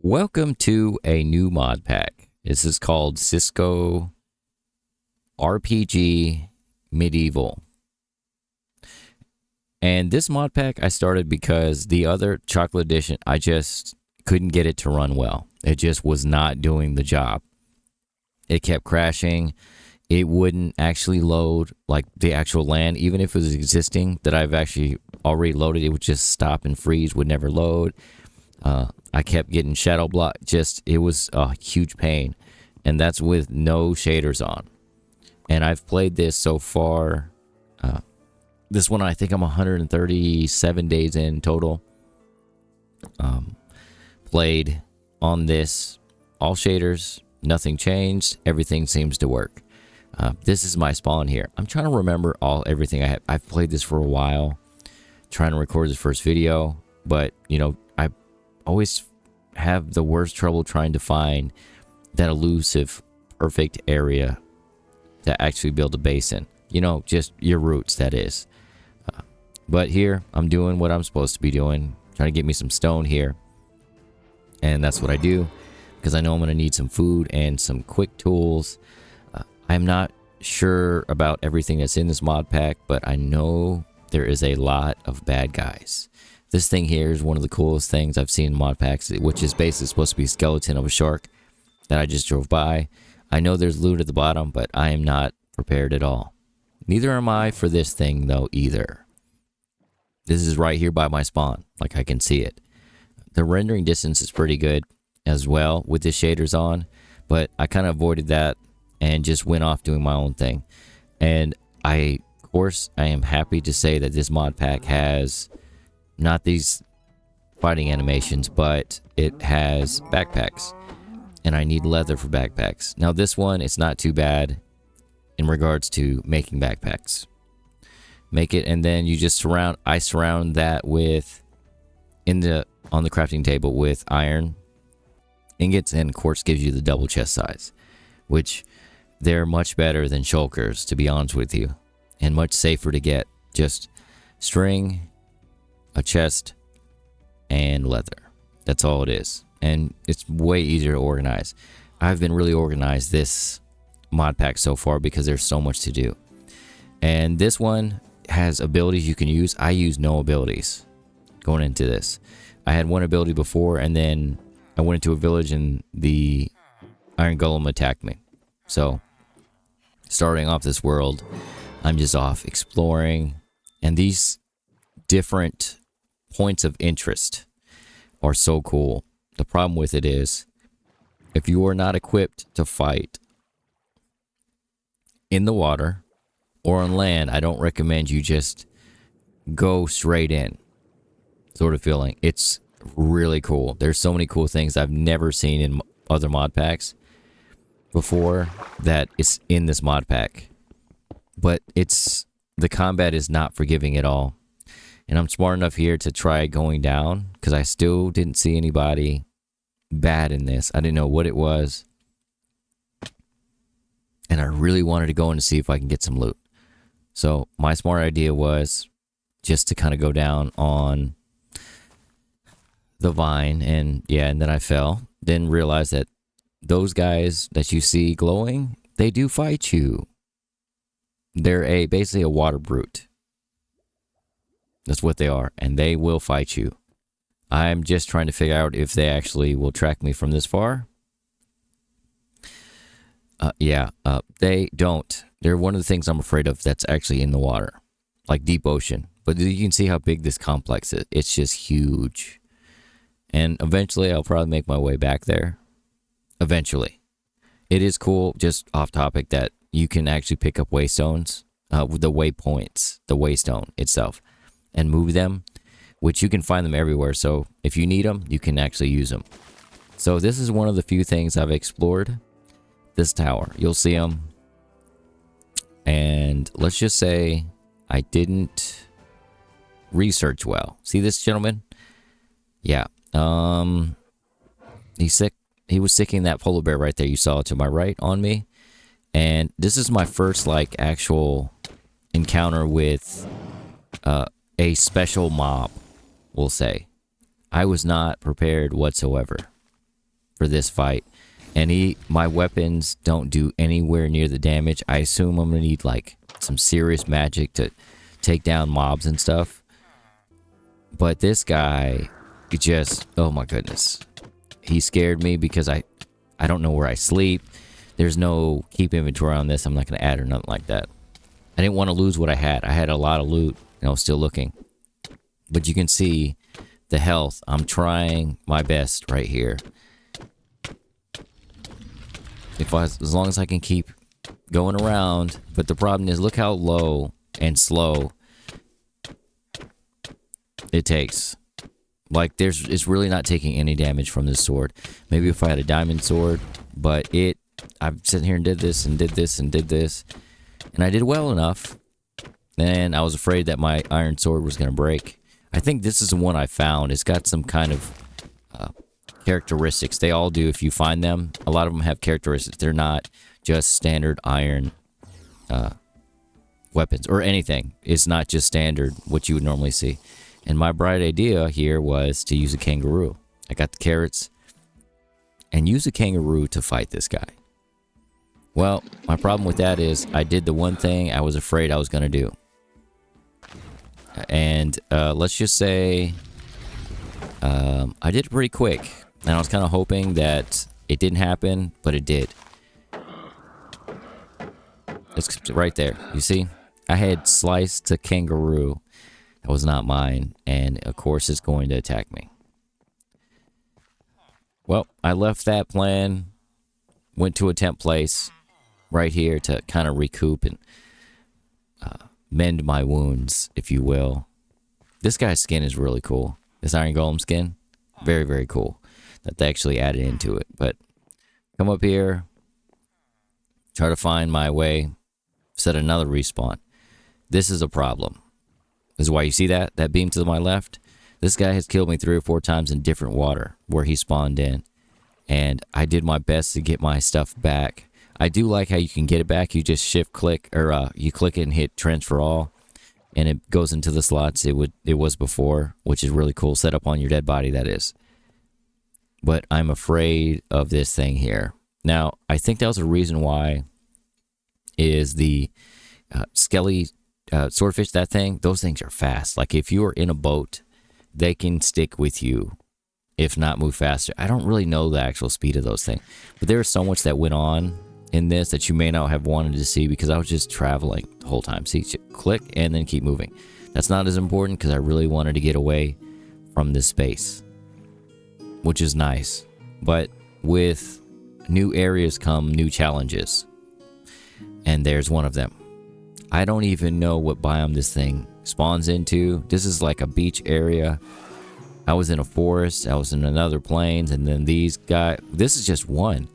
Welcome to a new mod pack. This is called Cisco RPG Medieval. And this mod pack I started because the other chocolate edition, I just couldn't get it to run well. It just was not doing the job. It kept crashing. It wouldn't actually load like the actual land, even if it was existing that I've actually already loaded. It would just stop and freeze, would never load. I kept getting shadow block. It was a huge pain. And that's with no shaders on. And I've played this so far. This one, I think I'm 137 days in total. Played on this. All shaders. Nothing changed. Everything seems to work. This is my spawn here. I'm trying to remember everything I have. I've played this for a while. Trying to record this first video. But, you know, I always have the worst trouble trying to find that elusive, perfect area to actually build a base in. You know, just your roots, that is. But here, I'm doing what I'm supposed to be doing. Trying to get me some stone here. And that's what I do. Because I know I'm going to need some food and some quick tools. I'm not sure about everything that's in this mod pack, but I know there is a lot of bad guys. This thing here is one of the coolest things I've seen in mod packs, which is basically supposed to be a skeleton of a shark that I just drove by. I know there's loot at the bottom, but I am not prepared at all. Neither am I for this thing, though, either. This is right here by my spawn, like I can see it. The rendering distance is pretty good as well with the shaders on, but I kind of avoided that and just went off doing my own thing. And of course, I am happy to say that this mod pack has not these fighting animations, but it has backpacks. And I need leather for backpacks. Now this one, it's not too bad in regards to making backpacks. Make it, and then you just I surround that with, on the crafting table with iron ingots, and of course gives you the double chest size, which they're much better than shulkers, to be honest with you, and much safer to get. Just string, a chest, and leather. That's all it is. And it's way easier to organize. I've been really organized this mod pack so far because there's so much to do. And this one has abilities you can use. I use no abilities going into this. I had one ability before, and then I went into a village and the Iron Golem attacked me. So, starting off this world, I'm just off exploring. And these different points of interest are so cool. The problem with it is, if you are not equipped to fight in the water or on land, I don't recommend you just go straight in sort of feeling. It's really cool. There's so many cool things I've never seen in other mod packs before that is in this mod pack. But the combat is not forgiving at all. And I'm smart enough here to try going down because I still didn't see anybody bad in this. I didn't know what it was. And I really wanted to go in to see if I can get some loot. So my smart idea was just to kind of go down on the vine, and then I fell. Then realized that those guys that you see glowing, they do fight you. They're basically a water brute. That's what they are, and they will fight you. I'm just trying to figure out if they actually will track me from this far. They don't. They're one of the things I'm afraid of that's actually in the water, like deep ocean. But you can see how big this complex is. It's just huge. And eventually, I'll probably make my way back there. Eventually. It is cool, just off topic, that you can actually pick up waystones, with the waypoints, the waystone itself, and move them, which you can find them everywhere. So if you need them, you can actually use them. So this is one of the few things I've explored. This tower, you'll see them. And let's just say I didn't research well. See this gentleman? Yeah. He's sick. He was sicking that polar bear right there. You saw it to my right on me. And this is my first actual encounter with a special mob, we'll say. I was not prepared whatsoever. for this fight. And my weapons don't do anywhere near the damage. I assume I'm going to need like some serious magic to take down mobs and stuff. But this guy just, oh my goodness. He scared me because I don't know where I sleep. There's no keep inventory on this. I'm not going to add or nothing like that. I didn't want to lose what I had. I had a lot of loot and I was still looking. But you can see the health. I'm trying my best right here. As long as I can keep going around. But the problem is, look how low and slow it takes. Like, it's really not taking any damage from this sword. Maybe if I had a diamond sword, but I'm sitting here and did this and did this and did this. And I did well enough. And I was afraid that my iron sword was going to break. I think this is the one I found. It's got some kind of characteristics. They all do if you find them. A lot of them have characteristics. They're not just standard iron weapons or anything. It's not just standard what you would normally see. And my bright idea here was to use a kangaroo. I got the carrots and use a kangaroo to fight this guy. Well, my problem with that is I did the one thing I was afraid I was going to do. And let's just say I did it pretty quick. And I was kind of hoping that it didn't happen, but it did. It's right there. You see? I had sliced a kangaroo. That was not mine. And, of course, it's going to attack me. Well, I left that plan. Went to a temp place right here to kind of recoup and mend my wounds, if you will. This guy's skin is really cool. This Iron Golem skin, very, very cool. That they actually added into it. But come up here, try to find my way, set another respawn. This is a problem. This is why you see that beam to my left. This guy has killed me 3 or 4 times in different water where he spawned in. And I did my best to get my stuff back. I do like how you can get it back. You just shift click, or you click it and hit transfer all. And it goes into the slots it was before, which is really cool. Set up on your dead body, that is. But I'm afraid of this thing here. Now, I think that was a reason why is the skelly swordfish, that thing, those things are fast. Like if you are in a boat, they can stick with you, if not move faster. I don't really know the actual speed of those things. But there was so much that went on in this that you may not have wanted to see because I was just traveling the whole time. See, click and then keep moving. That's not as important because I really wanted to get away from this space, which is nice. But with new areas come new challenges. And there's one of them. I don't even know what biome this thing spawns into. This is like a beach area. I was in a forest. I was in another plains. And then these guys. This is just one.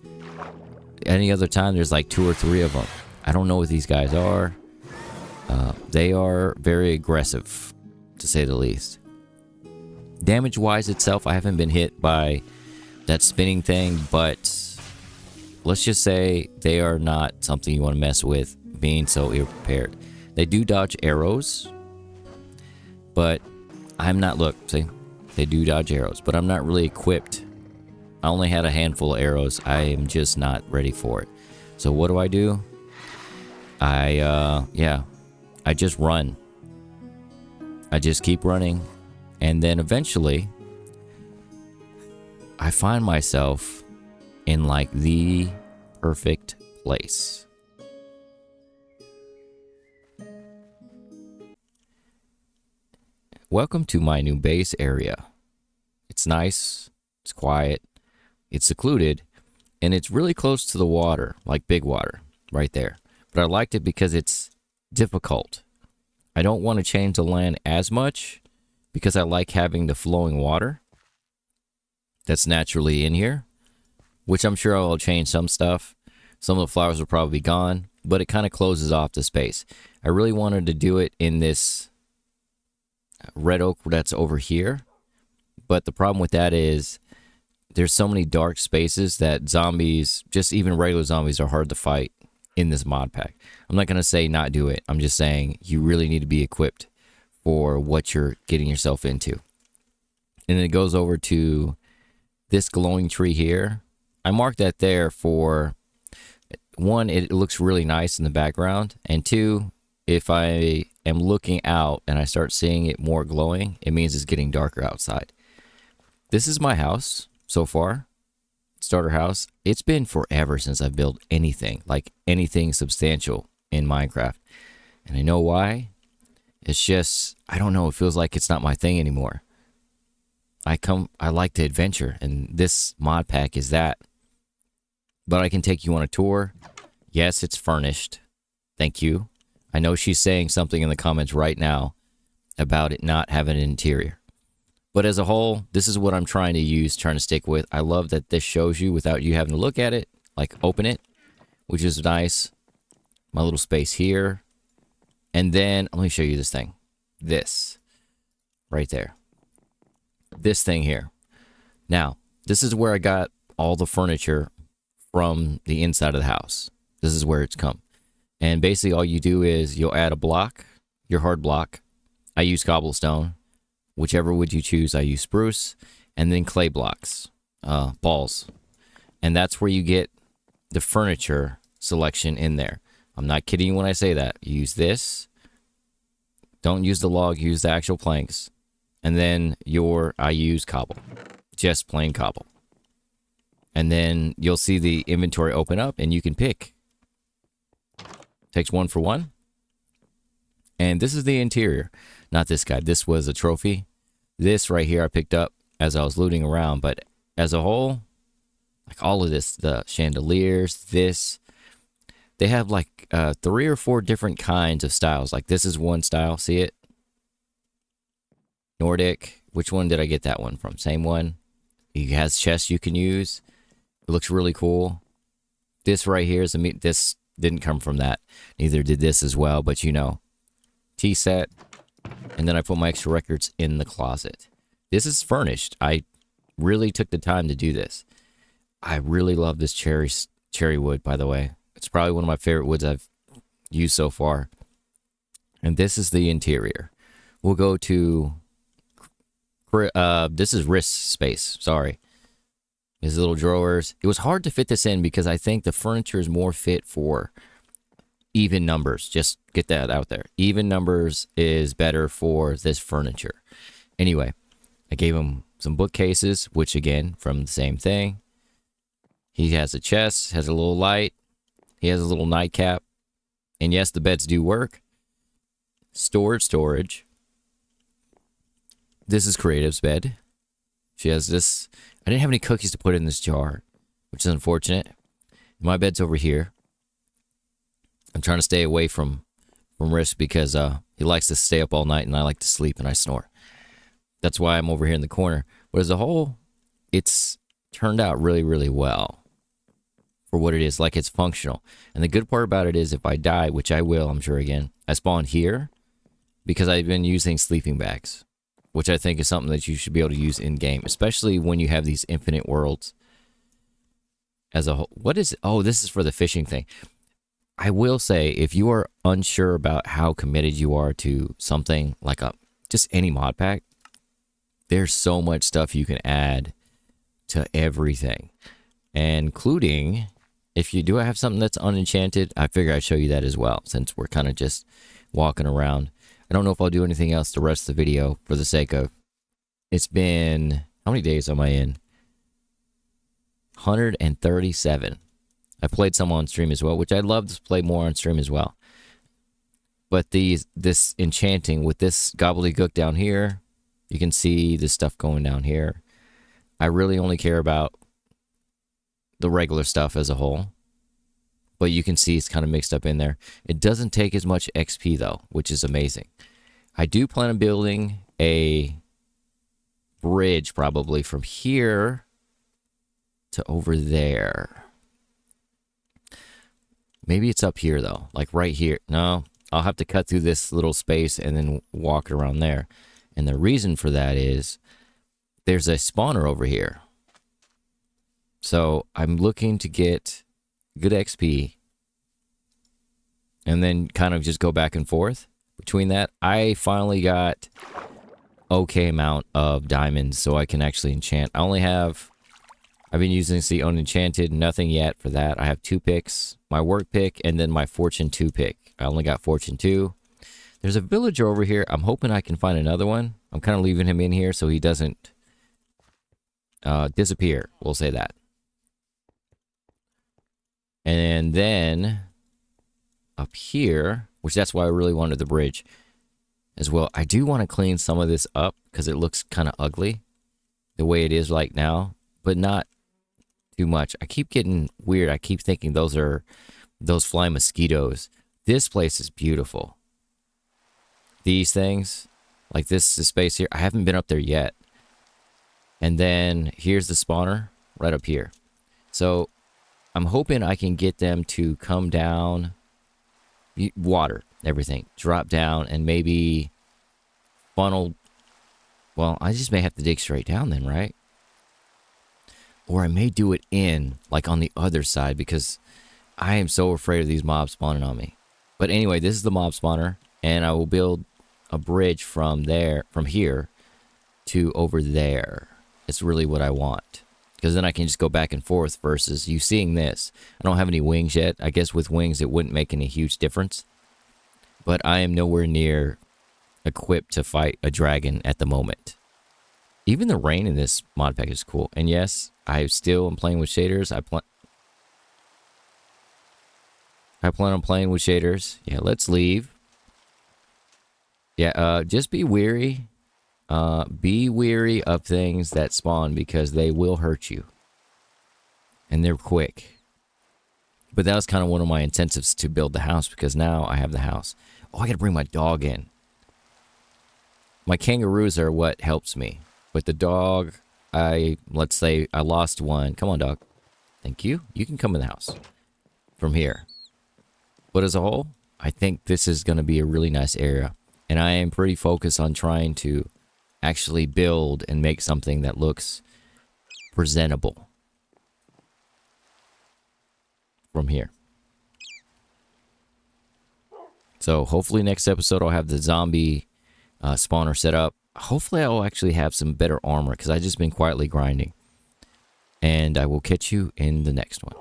Any other time, there's like 2 or 3 of them. I don't know what these guys are. They are very aggressive, to say the least. Damage-wise itself, I haven't been hit by that spinning thing, but let's just say they are not something you want to mess with, being so ill-prepared. They do dodge arrows, but I'm not, look, see, they do dodge arrows, but I'm not really equipped. I only had a handful of arrows. I am just not ready for it. So what do? I just run. I just keep running. And then eventually, I find myself in like the perfect place. Welcome to my new base area. It's nice, it's quiet, it's secluded, and it's really close to the water, like big water, right there. But I liked it because it's difficult. I don't want to change the land as much because I like having the flowing water that's naturally in here, which I'm sure I'll change some stuff. Some of the flowers will probably be gone, but it kind of closes off the space. I really wanted to do it in this red oak that's over here, but the problem with that is there's so many dark spaces that zombies, just even regular zombies, are hard to fight in this mod pack. I'm not going to say not do it. I'm just saying you really need to be equipped for what you're getting yourself into. And then it goes over to this glowing tree here. I marked that there for, one, it looks really nice in the background, and two, if I am looking out and I start seeing it more glowing, it means it's getting darker outside. This is my house so far, starter house. It's been forever since I've built anything, like anything substantial in Minecraft. And I know why. It's just, I don't know, it feels like it's not my thing anymore. I like the adventure, and this mod pack is that. But I can take you on a tour. Yes, it's furnished. Thank you. I know she's saying something in the comments right now about it not having an interior. But as a whole, this is what I'm trying to stick with. I love that this shows you without you having to look at it, like open it, which is nice. My little space here. And then, let me show you this thing. This. Right there. This thing here. Now, this is where I got all the furniture from the inside of the house. This is where it's come. And basically all you do is you'll add a block, your hard block. I use cobblestone. Whichever wood you choose, I use spruce. And then clay blocks, balls. And that's where you get the furniture selection in there. I'm not kidding you when I say that. You use this. Don't use the log, use the actual planks. And then I use cobble. Just plain cobble. And then you'll see the inventory open up and you can pick. Takes one for one. And this is the interior. Not this guy. This was a trophy. This right here I picked up as I was looting around. But as a whole, like all of this, the chandeliers, this, they have like 3 or 4 different kinds of styles. Like this is one style. See it? Nordic. Which one did I get that one from? Same one. He has chests you can use. It looks really cool. This right here is this didn't come from that. Neither did this as well, but you know. Tea set. And then I put my extra records in the closet. This is furnished. I really took the time to do this. I really love this cherry wood, by the way. It's probably one of my favorite woods I've used so far. And this is the interior. We'll go to this is wrist space. Sorry. These little drawers. It was hard to fit this in because I think the furniture is more fit for even numbers. Just get that out there. Even numbers is better for this furniture. Anyway, I gave him some bookcases, which again, from the same thing. He has a chest, has a little light. He has a little nightcap. And yes, the beds do work. Storage. This is Creative's bed. She has this. I didn't have any cookies to put in this jar, which is unfortunate. My bed's over here. I'm trying to stay away from Risk because he likes to stay up all night and I like to sleep and I snore. That's why I'm over here in the corner. But as a whole, it's turned out really, really well for what it is. Like, it's functional. And the good part about it is if I die, which I will, I'm sure again, I spawn here because I've been using sleeping bags, which I think is something that you should be able to use in-game, especially when you have these infinite worlds as a whole. What is it? Oh, this is for the fishing thing. I will say, if you are unsure about how committed you are to something like just any mod pack, there's so much stuff you can add to everything, including if you do have something that's unenchanted. I figure I'd show you that as well, since we're kind of just walking around. I don't know if I'll do anything else the rest of the video for the sake of, it's been, how many days am I in? 137. I played some on stream as well, which I'd love to play more on stream as well. But this enchanting with this gobbledygook down here, you can see this stuff going down here. I really only care about the regular stuff as a whole. But you can see it's kind of mixed up in there. It doesn't take as much XP though, which is amazing. I do plan on building a bridge probably from here to over there. Maybe it's up here though, like right here. No, I'll have to cut through this little space and then walk around there. And the reason for that is there's a spawner over here. So I'm looking to get good XP and then kind of just go back and forth between that. I finally got okay amount of diamonds so I can actually enchant. I only have I've been using the unenchanted, nothing yet for that. I have 2 picks, my work pick, and then my fortune 2 pick. I only got fortune 2. There's a villager over here. I'm hoping I can find another one. I'm kind of leaving him in here so he doesn't disappear. We'll say that. And then up here, which that's why I really wanted the bridge as well. I do want to clean some of this up because it looks kind of ugly the way it is right now, but not too much. I keep getting weird. I keep thinking those are those flying mosquitoes. This place is beautiful. These things, like this space here, I haven't been up there yet. And then here's the spawner right up here. So I'm hoping I can get them to come down, water, everything, drop down, and maybe funnel. Well, I just may have to dig straight down then, right? Or I may do it in, like on the other side, because I am so afraid of these mobs spawning on me. But anyway, this is the mob spawner, and I will build a bridge from here to over there. It's really what I want, because then I can just go back and forth versus you seeing this. I don't have any wings yet. I guess with wings it wouldn't make any huge difference, but I am nowhere near equipped to fight a dragon at the moment. Even the rain in this mod pack is cool. And yes, I still am playing with shaders. I plan on playing with shaders. Yeah, let's leave. Yeah, just be wary. Be wary of things that spawn because they will hurt you. And they're quick. But that was kind of one of my incentives to build the house because now I have the house. Oh, I gotta bring my dog in. My kangaroos are what helps me. But the dog, let's say I lost one. Come on, dog. Thank you. You can come in the house from here. But as a whole, I think this is going to be a really nice area. And I am pretty focused on trying to actually build and make something that looks presentable from here. So hopefully next episode I'll have the zombie spawner set up. Hopefully I'll actually have some better armor because I've just been quietly grinding. And I will catch you in the next one.